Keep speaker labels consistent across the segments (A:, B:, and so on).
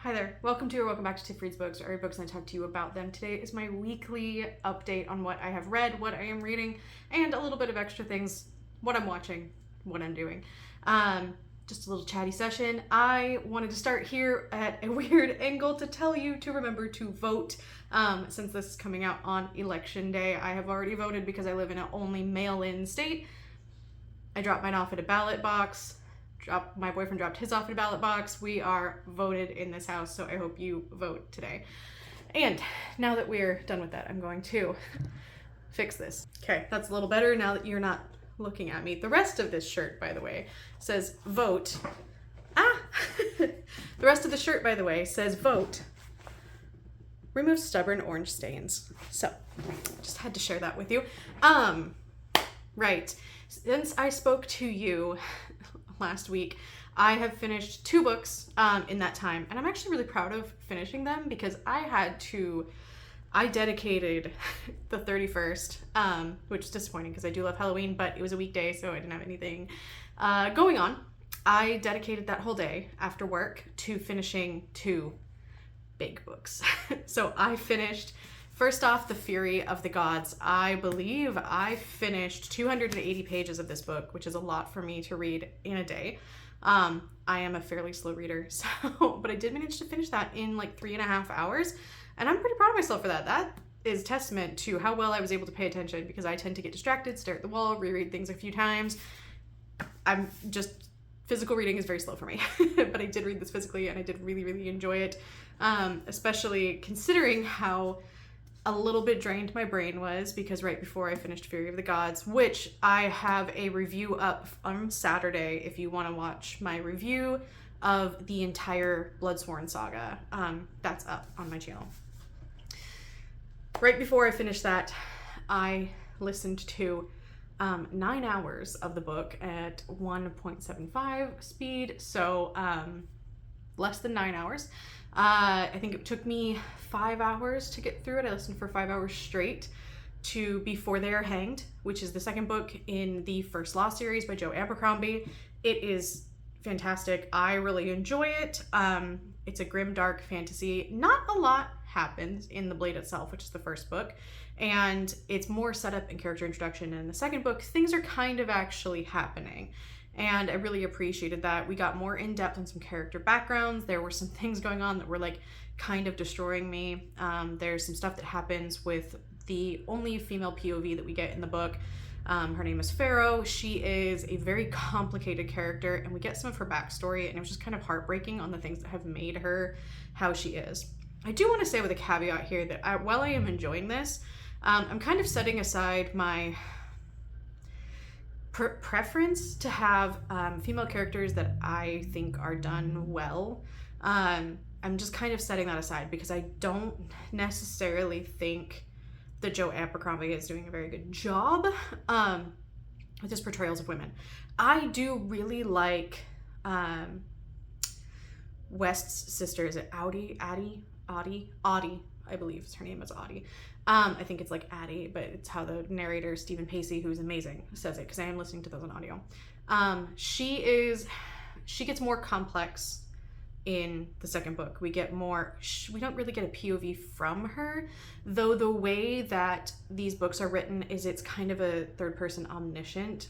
A: Hi there. Welcome to or welcome back to Tiff Reads Books, or every books and I talk to you about them. Today is my weekly update on what I have read, what I am reading, and a little bit of extra things, what I'm watching, what I'm doing. Just a little chatty session. I wanted to start here at a weird angle to tell you to remember to vote. Since this is coming out on election day, I have already voted because I live in an only mail-in state. I dropped mine off at a ballot box. My boyfriend dropped his off at a ballot box. We are voted in this house, so I hope you vote today. And now that we're done with that, I'm going to fix this. Okay, that's a little better now that you're not looking at me. The rest of this shirt, by the way, says vote. The rest of the shirt, by the way, says vote. Remove stubborn orange stains. So, just had to share that with you. Right. Since I spoke to you last week, I have finished 2 books in that time, and I'm actually really proud of finishing them because I dedicated the 31st, which is disappointing because I do love Halloween, but it was a weekday, so I didn't have anything going on. I dedicated that whole day after work to finishing 2 big books. So I finished, first off, The Fury of the Gods. I believe I finished 280 pages of this book, which is a lot for me to read in a day. I am a fairly slow reader, but I did manage to finish that in like 3.5 hours, and I'm pretty proud of myself for that. That is testament to how well I was able to pay attention, because I tend to get distracted, stare at the wall, reread things a few times. Physical reading is very slow for me, but I did read this physically, and I did really, really enjoy it, especially considering how a little bit drained my brain was, because right before I finished Fury of the Gods, which I have a review up on Saturday if you want to watch my review of the entire Bloodsworn saga, that's up on my channel. Right before I finished that, I listened to 9 hours of the book at 1.75 speed, so less than 9 hours. I think it took me 5 hours to get through it. I listened for 5 hours straight to Before They Are Hanged, which is the second book in the First Law series by Joe Abercrombie. It is fantastic. I really enjoy it. It's a grimdark fantasy. Not a lot happens in The Blade itself, which is the first book, and it's more setup and character introduction. And in the second book, things are kind of actually happening, and I really appreciated that. We got more in depth on some character backgrounds. There were some things going on that were like kind of destroying me. There's some stuff that happens with the only female POV that we get in the book. Her name is Pharaoh. She is a very complicated character, and we get some of her backstory, and it was just kind of heartbreaking on the things that have made her how she is. I do want to say with a caveat here that while I am enjoying this, I'm kind of setting aside my preference to have female characters that I think are done well. I'm just kind of setting that aside because I don't necessarily think that Joe Abercrombie is doing a very good job with his portrayals of women. I do really like West's sister. Is it Addie, I believe her name is Addie. I think it's like Addie, but it's how the narrator, Stephen Pacey, who's amazing, says it, because I am listening to those on audio. She gets more complex in the second book. We don't really get a POV from her, though the way that these books are written is it's kind of a third person omniscient,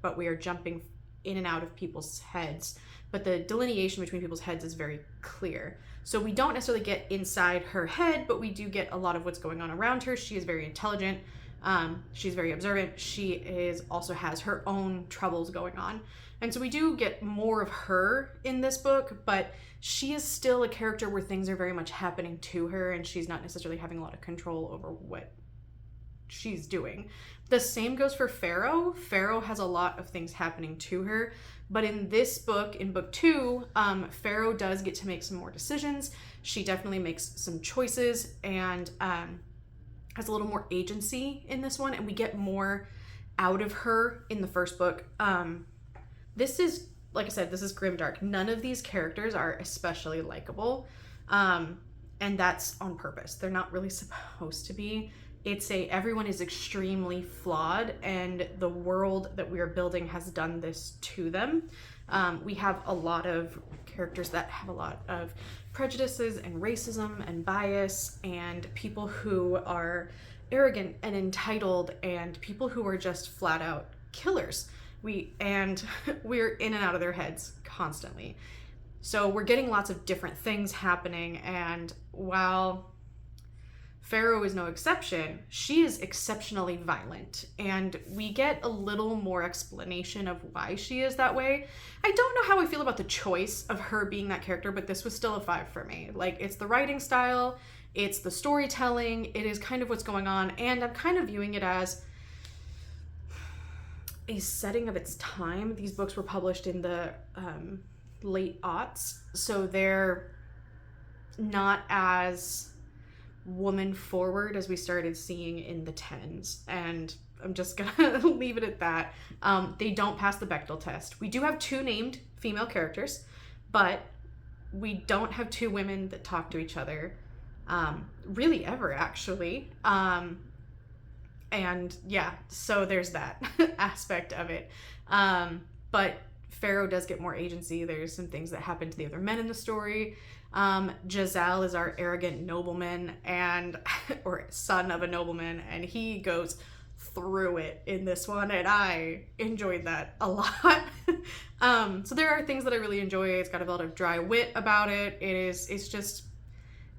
A: but we are jumping in and out of people's heads, but the delineation between people's heads is very clear. So we don't necessarily get inside her head, but we do get a lot of what's going on around her. She is very intelligent. She's very observant. She also has her own troubles going on. And so we do get more of her in this book, but she is still a character where things are very much happening to her, and she's not necessarily having a lot of control over what she's doing. The same goes for Pharaoh. Pharaoh has a lot of things happening to her, but in this book, in book 2, Pharaoh does get to make some more decisions. She definitely makes some choices and has a little more agency in this one, and we get more out of her in the first book. This is, like I said, this is grimdark. None of these characters are especially likable, and that's on purpose. They're not really supposed to be. Everyone is extremely flawed, and the world that we are building has done this to them. We have a lot of characters that have a lot of prejudices and racism and bias, and people who are arrogant and entitled, and people who are just flat out killers. We're in and out of their heads constantly. So we're getting lots of different things happening, and while Pharaoh is no exception, she is exceptionally violent, and we get a little more explanation of why she is that way. I don't know how I feel about the choice of her being that character, but this was still a 5 for me. Like, it's the writing style, it's the storytelling, it is kind of what's going on, and I'm kind of viewing it as a setting of its time. These books were published in the late aughts, so they're not as woman forward as we started seeing in the 10s, and I'm just gonna leave it at that. They don't pass the Bechdel test. We do have 2 named female characters, but we don't have 2 women that talk to each other really ever, actually. And yeah, so there's that aspect of it. But Pharaoh does get more agency. There's some things that happen to the other men in the story. Jazal is our arrogant nobleman, or son of a nobleman, and he goes through it in this one, and I enjoyed that a lot. So there are things that I really enjoy. It's got a lot of dry wit about it. It's just,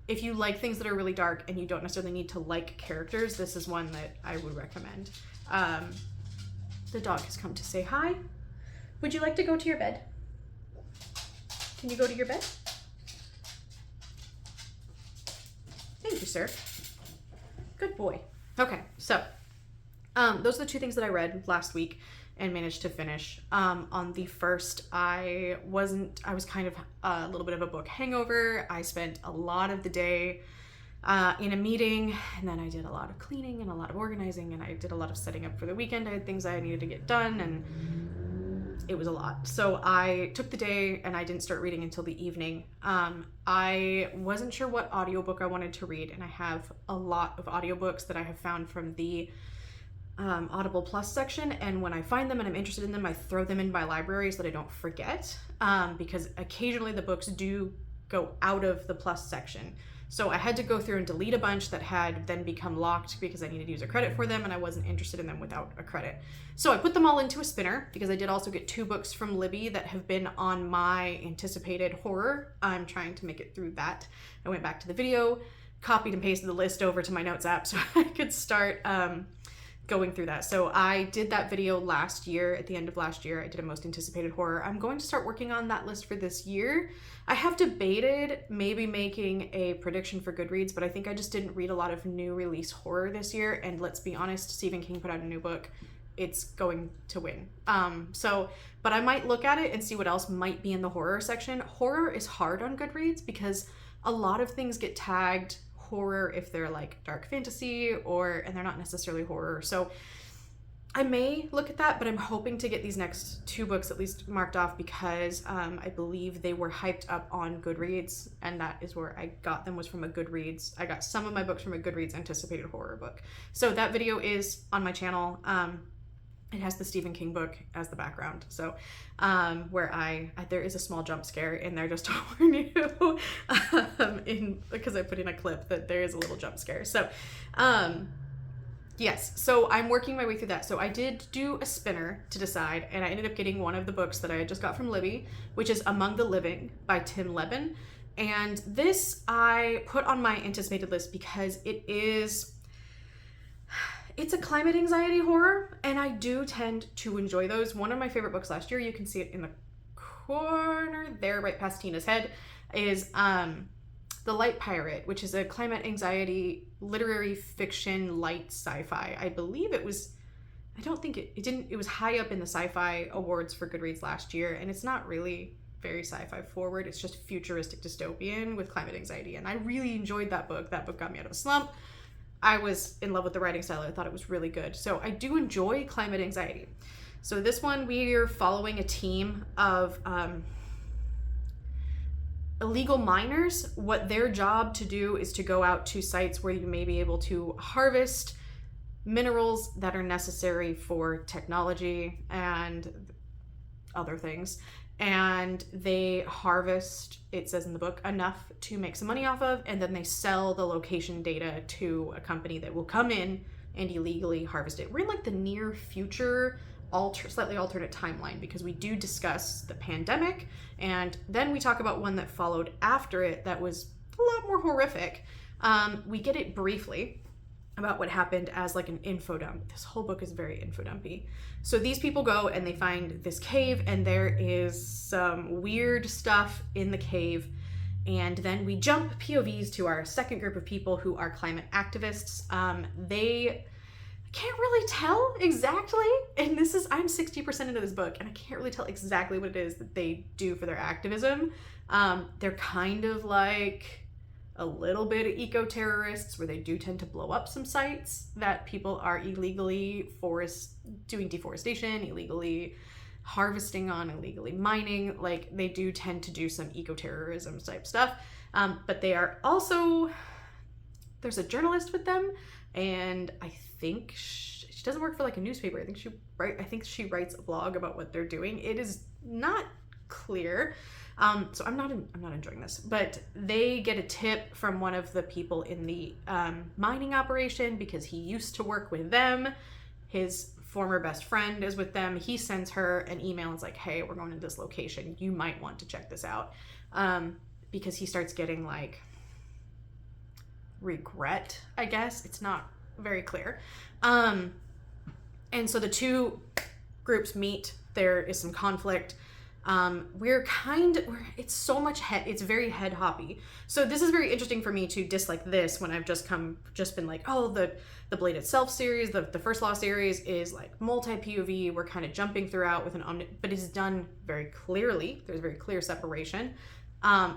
A: if you like things that are really dark and you don't necessarily need to like characters, this is one that I would recommend. The dog has come to say hi. Would you like to go to your bed? Can you go to your bed? Thank you, sir. Good boy. Okay, so those are the 2 things that I read last week and managed to finish. On the first, I was kind of a little bit of a book hangover. I spent a lot of the day in a meeting, and then I did a lot of cleaning and a lot of organizing, and I did a lot of setting up for the weekend. I had things I needed to get done, and it was a lot. So I took the day and I didn't start reading until the evening. I wasn't sure what audiobook I wanted to read, and I have a lot of audiobooks that I have found from the Audible Plus section, and when I find them and I'm interested in them, I throw them in my library so that I don't forget, because occasionally the books do go out of the Plus section. So I had to go through and delete a bunch that had then become locked because I needed user credit for them, and I wasn't interested in them without a credit. So I put them all into a spinner, because I did also get 2 books from Libby that have been on my anticipated horror. I'm trying to make it through that. I went back to the video, copied and pasted the list over to my notes app so I could start going through that. So I did that video last year. At the end of last year, I did a most anticipated horror. I'm going to start working on that list for this year. I have debated maybe making a prediction for Goodreads, but I think I just didn't read a lot of new release horror this year, and let's be honest, Stephen King put out a new book. It's going to win. But I might look at it and see what else might be in the horror section. Horror is hard on Goodreads because a lot of things get tagged horror if they're like dark fantasy and they're not necessarily horror. So I may look at that, but I'm hoping to get these next 2 books at least marked off, because I believe they were hyped up on Goodreads, and that is where I got them, was from a Goodreads. I got some of my books from a Goodreads anticipated horror book. So that video is on my channel. It has the Stephen King book as the background. So where there is a small jump scare in there, just to warn you, because I put in a clip that there is a little jump scare. So yes, so I'm working my way through that. So I did do a spinner to decide, and I ended up getting one of the books that I had just got from Libby, which is Among the Living by Tim Lebbon. And this I put on my anticipated list because it's a climate anxiety horror, and I do tend to enjoy those. One of my favorite books last year, you can see it in the corner there, right past Tina's head, is The Light Pirate, which is a climate anxiety literary fiction light sci-fi. I believe it was, I don't think it was high up in the sci-fi awards for Goodreads last year, and it's not really very sci-fi forward. It's just futuristic dystopian with climate anxiety, and I really enjoyed that book. That book got me out of a slump. I was in love with the writing style. I thought it was really good. So I do enjoy climate anxiety. So this one, we're following a team of illegal miners. What their job to do is to go out to sites where you may be able to harvest minerals that are necessary for technology and other things. and they harvest, it says in the book, enough to make some money off of, and then they sell the location data to a company that will come in and illegally harvest it. We're in like the near future, slightly alternate timeline, because we do discuss the pandemic, and then we talk about one that followed after it that was a lot more horrific. We get it briefly about what happened as like an info dump. This whole book is very info dumpy. So these people go and they find this cave, and there is some weird stuff in the cave. And then we jump POVs to our second group of people who are climate activists. They can't really tell exactly, and I'm 60% into this book, and I can't really tell exactly what it is that they do for their activism. They're kind of like a little bit of eco-terrorists, where they do tend to blow up some sites that people are illegally doing deforestation, illegally harvesting on, illegally mining. Like, they do tend to do some eco-terrorism type stuff. But they are also, there's a journalist with them, and I think she doesn't work for like a newspaper. I think she writes a blog about what they're doing. It is not clear. So I'm not enjoying this, but they get a tip from one of the people in the mining operation, because he used to work with them. His former best friend is with them. He sends her an email and is like, hey, we're going to this location. You might want to check this out. Because he starts getting like regret, I guess. It's not very clear. And so the two groups meet. There is some conflict. It's so much it's very head hoppy. So this is very interesting for me to dislike this when I've just been like, oh, the Blade Itself series, the First Law series is like multi-POV. We're kind of jumping throughout with but it's done very clearly. There's very clear separation.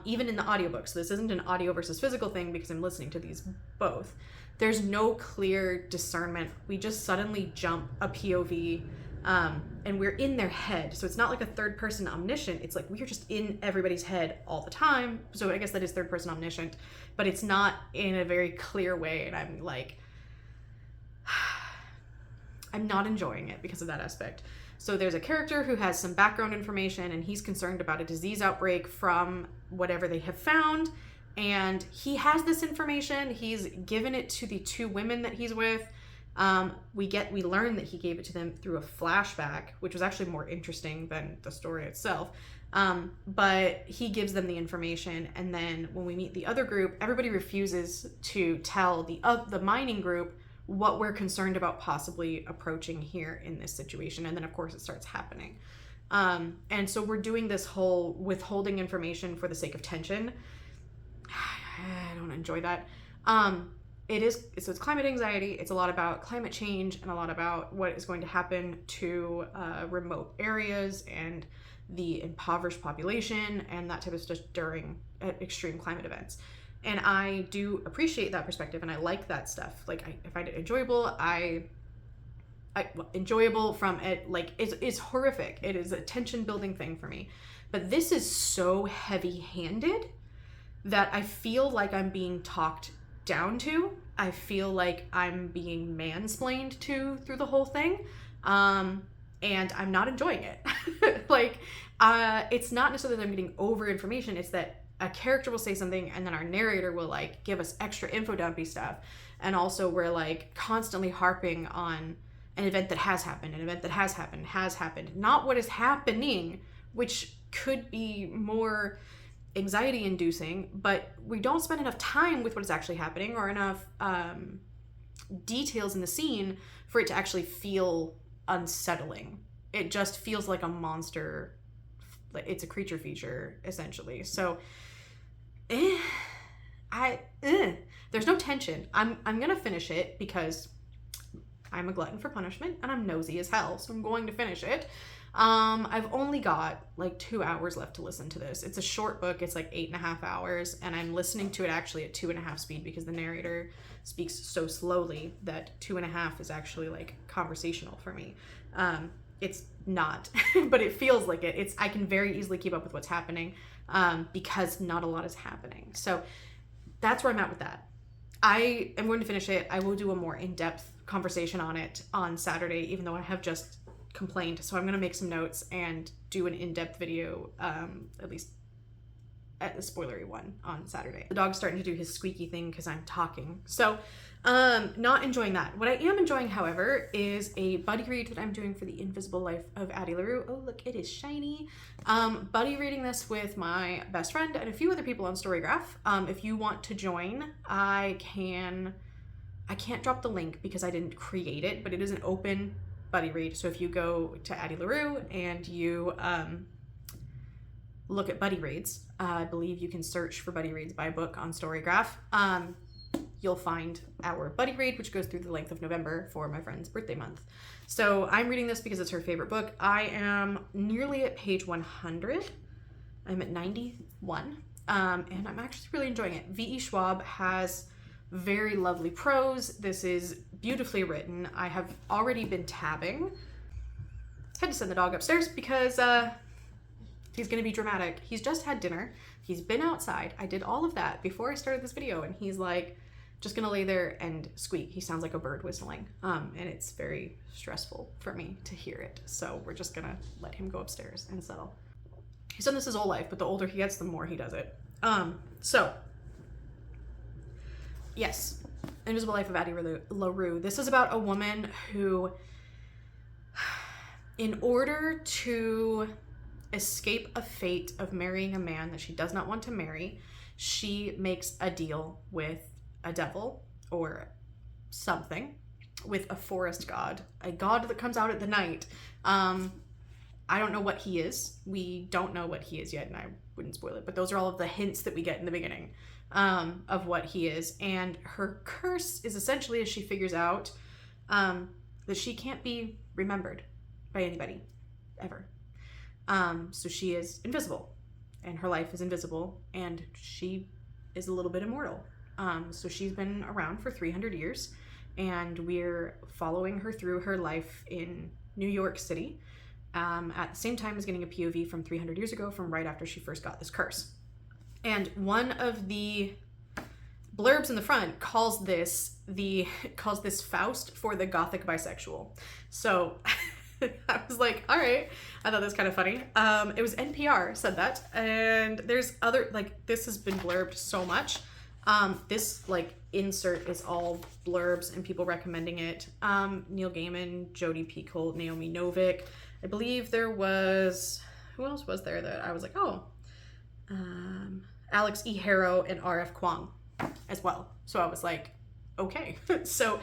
A: Even in the audiobook. So this isn't an audio versus physical thing, because I'm listening to these both. There's no clear discernment. We just suddenly jump a POV, and we're in their head. So it's not like a third person omniscient. It's like we're just in everybody's head all the time. So I guess that is third person omniscient, but it's not in a very clear way. And I'm like, I'm not enjoying it because of that aspect. So there's a character who has some background information, and he's concerned about a disease outbreak from whatever they have found. And he has this information. He's given it to the two women that he's with. We learn that he gave it to them through a flashback, which was actually more interesting than the story itself. But he gives them the information, and then when we meet the other group, everybody refuses to tell the mining group what we're concerned about possibly approaching here in this situation. And then of course it starts happening. And so we're doing this whole withholding information for the sake of tension. I don't enjoy that. It's climate anxiety. It's a lot about climate change and a lot about what is going to happen to remote areas and the impoverished population and that type of stuff during extreme climate events. And I do appreciate that perspective, and I like that stuff. Like, I find it enjoyable. Enjoyable from it. Like, it's horrific. It is a tension building thing for me. But this is so heavy handed that I feel like I'm being talked down to. I feel like I'm being mansplained to through the whole thing. And I'm not enjoying it. It's not necessarily that I'm getting over information. It's that a character will say something, and then our narrator will like give us extra info dumpy stuff. And also we're like constantly harping on an event that has happened, not what is happening, which could be more anxiety inducing, but we don't spend enough time with what is actually happening or enough details in the scene for it to actually feel unsettling. It just feels like a monster. It's a creature feature essentially. So there's no tension. I'm gonna finish it because I'm a glutton for punishment and I'm nosy as hell, so I'm going to finish it. I've only got like 2 hours left to listen to this. It's a short book. It's like 8.5 hours, and I'm listening to it actually at 2.5 speed because the narrator speaks so slowly that 2.5 is actually like conversational for me. It's not, but it feels like it. I can very easily keep up with what's happening because not a lot is happening. So that's where I'm at with that. I am going to finish it. I will do a more in-depth conversation on it on Saturday, even though I have just complained. So I'm going to make some notes and do an in-depth video, at least at the spoilery one on Saturday. The dog's starting to do his squeaky thing because I'm talking. So not enjoying that. What I am enjoying, however, is a buddy read that I'm doing for The Invisible Life of Addie LaRue. Oh, look, it is shiny. Buddy reading this with my best friend and a few other people on Storygraph. If you want to join, I can't drop the link because I didn't create it, but it is an open buddy read. So if you go to Addie LaRue and you look at buddy reads, I believe you can search for buddy reads by book on Storygraph. You'll find our buddy read, which goes through the length of November for my friend's birthday month. So I'm reading this because it's her favorite book. I am nearly at page 100. I'm at 91, and I'm actually really enjoying it. V.E. Schwab has very lovely prose. This is beautifully written. I have already been tabbing. Had to send the dog upstairs because he's gonna be dramatic. He's just had dinner. He's been outside. I did all of that before I started this video, and he's like, just gonna lay there and squeak. He sounds like a bird whistling, and it's very stressful for me to hear it. So we're just gonna let him go upstairs and settle. He's done this his whole life, but the older he gets, the more he does it. So yes, Invisible Life of Addie LaRue. This is about a woman who, in order to escape a fate of marrying a man that she does not want to marry, she makes a deal with a devil or something, with a forest god, a god that comes out at the night. I don't know what he is. We don't know what he is yet, and I wouldn't spoil it, but those are all of the hints that we get in the beginning of what he is. And her curse is essentially, as she figures out, that she can't be remembered by anybody ever. So she is invisible, and her life is invisible, and she is a little bit immortal. So she's been around for 300 years, and we're following her through her life in New York City, at the same time as getting a POV from 300 years ago, from right after she first got this curse. And one of the blurbs in the front calls this Faust for the Gothic bisexual. So I was like, all right. I thought that was kind of funny. It was NPR said that, and there's other, like, this has been blurbed so much. This, like, insert is all blurbs and people recommending it. Neil Gaiman, Jodi Picoult, Naomi Novik. I believe there was, who else was there that I was like, oh, Alex E. Harrow and R.F. Kuang as well. So I was like, okay. So,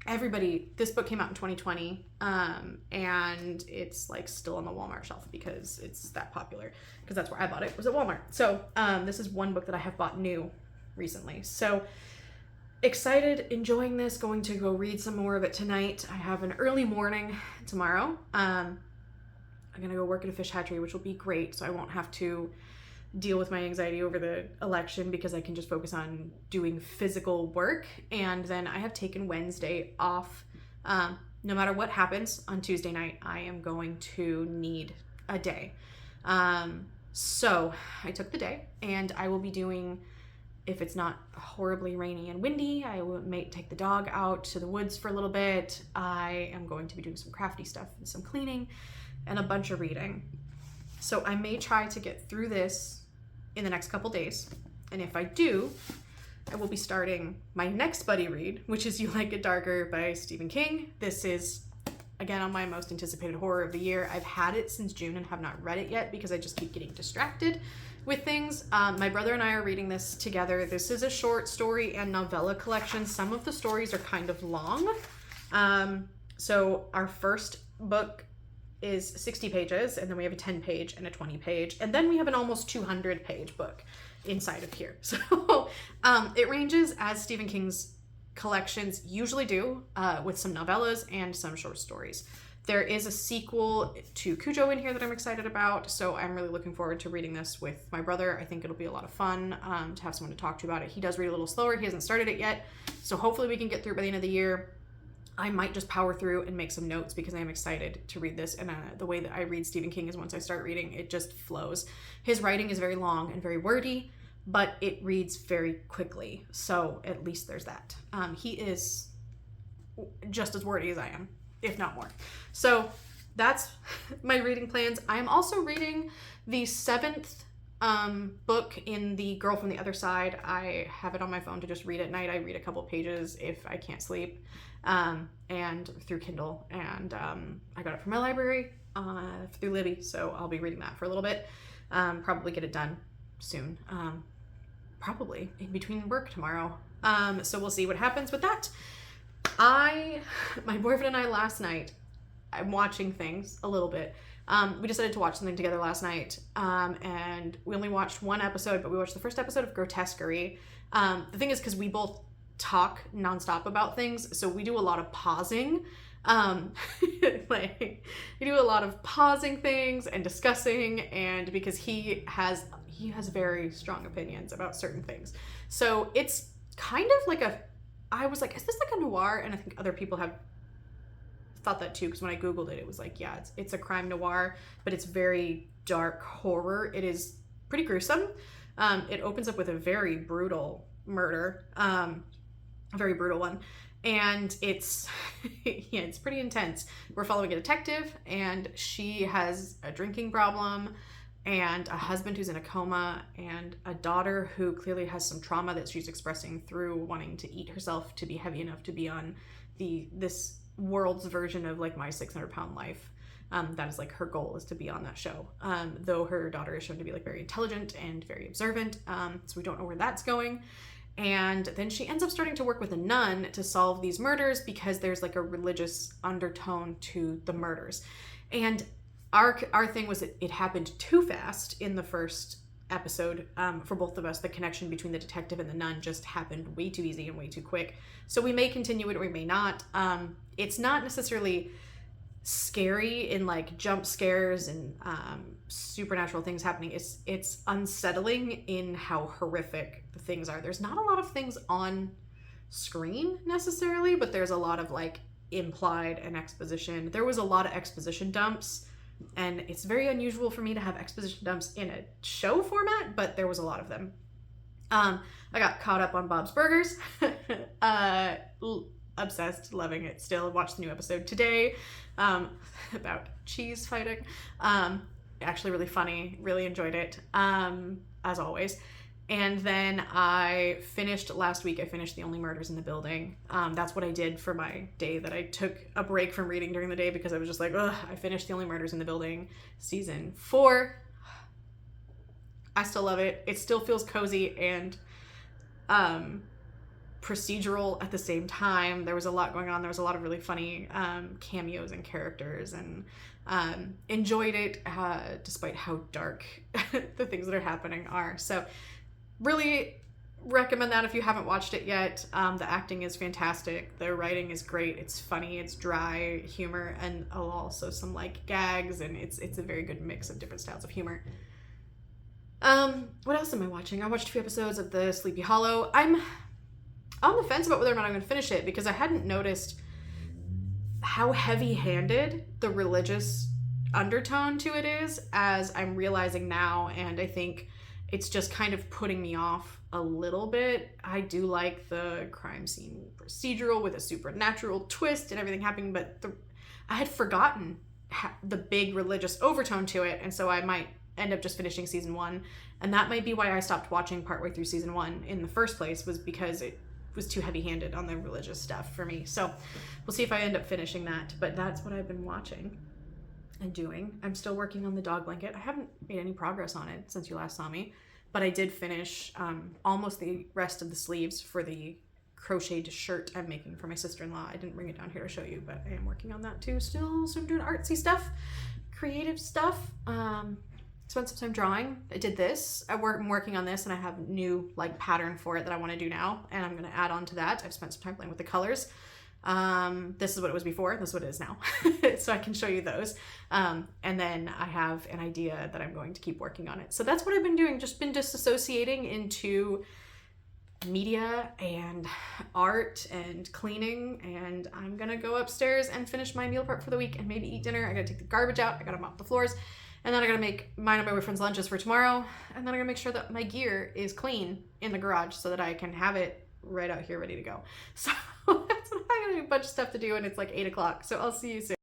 A: everybody, this book came out in 2020, and it's like still on the Walmart shelf because it's that popular, because that's where I bought it, was at Walmart. So this is one book that I have bought new recently. So excited, enjoying this, going to go read some more of it tonight. I have an early morning tomorrow. I'm gonna go work at a fish hatchery, which will be great, so I won't have to deal with my anxiety over the election because I can just focus on doing physical work. And then I have taken Wednesday off. No matter what happens on Tuesday night, I am going to need a day. So I took the day, and I will be doing, if it's not horribly rainy and windy, I may take the dog out to the woods for a little bit. I am going to be doing some crafty stuff and some cleaning and a bunch of reading. So I may try to get through this in the next couple days. And if I do, I will be starting my next buddy read, which is You Like It Darker by Stephen King. This is, again, on my most anticipated horror of the year. I've had it since June and have not read it yet because I just keep getting distracted with things. My brother and I are reading this together. This is a short story and novella collection. Some of the stories are kind of long. So our first book is 60 pages, and then we have a 10-page and a 20-page, and then we have an almost 200-page book inside of here. So it ranges as Stephen King's collections usually do, with some novellas and some short stories. There is a sequel to Cujo in here that I'm excited about, so I'm really looking forward to reading this with my brother. I think it'll be a lot of fun to have someone to talk to about it. He does read a little slower. He hasn't started it yet, so hopefully we can get through it by the end of the year. I might just power through and make some notes because I am excited to read this. And the way that I read Stephen King is once I start reading, it just flows. His writing is very long and very wordy, but it reads very quickly. So at least there's that. He is just as wordy as I am. if not more. So that's my reading plans. I am also reading the 7th book in the Girl from the Other Side. I have it on my phone to just read at night. I read a couple pages if I can't sleep, and through Kindle. And I got it from my library through Libby, so I'll be reading that for a little bit. Probably get it done soon. Probably in between work tomorrow. So we'll see what happens with that. My boyfriend and I last night, I'm watching things a little bit. We decided to watch something together last night, and we only watched one episode, but we watched the first episode of Grotesquerie. The thing is, because we both talk nonstop about things, so we do a lot of pausing. Like, we do a lot of pausing things and discussing, and because he has very strong opinions about certain things. So it's kind of like I was like, is this like a noir? And I think other people have thought that too, because when I googled it, it was like, yeah, it's a crime noir, but it's very dark horror. It is pretty gruesome. It opens up with a very brutal murder, a very brutal one, and it's yeah, it's pretty intense. We're following a detective, and she has a drinking problem, and a husband who's in a coma, and a daughter who clearly has some trauma that she's expressing through wanting to eat herself to be heavy enough to be on this world's version of like My 600-Pound Life. That is like her goal, is to be on that show. Though her daughter is shown to be like very intelligent and very observant. So we don't know where that's going. And then she ends up starting to work with a nun to solve these murders, because there's like a religious undertone to the murders. And our thing was that it happened too fast in the first episode for both of us. The connection between the detective and the nun just happened way too easy and way too quick. So we may continue it or we may not. It's not necessarily scary in like jump scares and supernatural things happening. It's unsettling in how horrific the things are. There's not a lot of things on screen necessarily, but there's a lot of like implied and exposition. There was a lot of exposition dumps, and it's very unusual for me to have exposition dumps in a show format, but there was a lot of them. I got caught up on Bob's Burgers. Obsessed, loving it still. Watched the new episode today about cheese fighting. Actually really funny, really enjoyed it, as always. And then last week I finished The Only Murders in the Building. That's what I did for my day that I took a break from reading during the day, because I was just like, ugh, I finished The Only Murders in the Building season 4. I still love it. It still feels cozy and procedural at the same time. There was a lot going on. There was a lot of really funny cameos and characters, and enjoyed it despite how dark the things that are happening are. So really recommend that if you haven't watched it yet. The acting is fantastic. The writing is great. It's funny. It's dry humor, and also some like gags, and it's a very good mix of different styles of humor. What else am I watching? I watched a few episodes of the Sleepy Hollow. I'm on the fence about whether or not I'm going to finish it, because I hadn't noticed how heavy-handed the religious undertone to it is, as I'm realizing now, and I think it's just kind of putting me off a little bit. I do like the crime scene procedural with a supernatural twist and everything happening, but I had forgotten the big religious overtone to it, and so I might end up just finishing season 1, and that might be why I stopped watching partway through season 1 in the first place, was because it was too heavy-handed on the religious stuff for me. So we'll see if I end up finishing that, but that's what I've been watching and doing. I'm still working on the dog blanket. I haven't made any progress on it since you last saw me, but I did finish almost the rest of the sleeves for the crocheted shirt I'm making for my sister-in-law. I didn't bring it down here to show you, but I am working on that too still. So I'm doing artsy stuff, creative stuff. Spent some time drawing. I did this. I'm working on this, and I have a new like pattern for it that I want to do now, and I'm going to add on to that. I've spent some time playing with the colors. This is what it was before. This is what it is now. So I can show you those. And then I have an idea that I'm going to keep working on it. So that's what I've been doing. Just been disassociating into media and art and cleaning, and I'm going to go upstairs and finish my meal prep for the week and maybe eat dinner. I got to take the garbage out. I got to mop the floors. And then I gotta make mine and my boyfriend's lunches for tomorrow. And then I gotta make sure that my gear is clean in the garage so that I can have it right out here ready to go. So that's what got a bunch of stuff to do and it's like 8 o'clock. So I'll see you soon.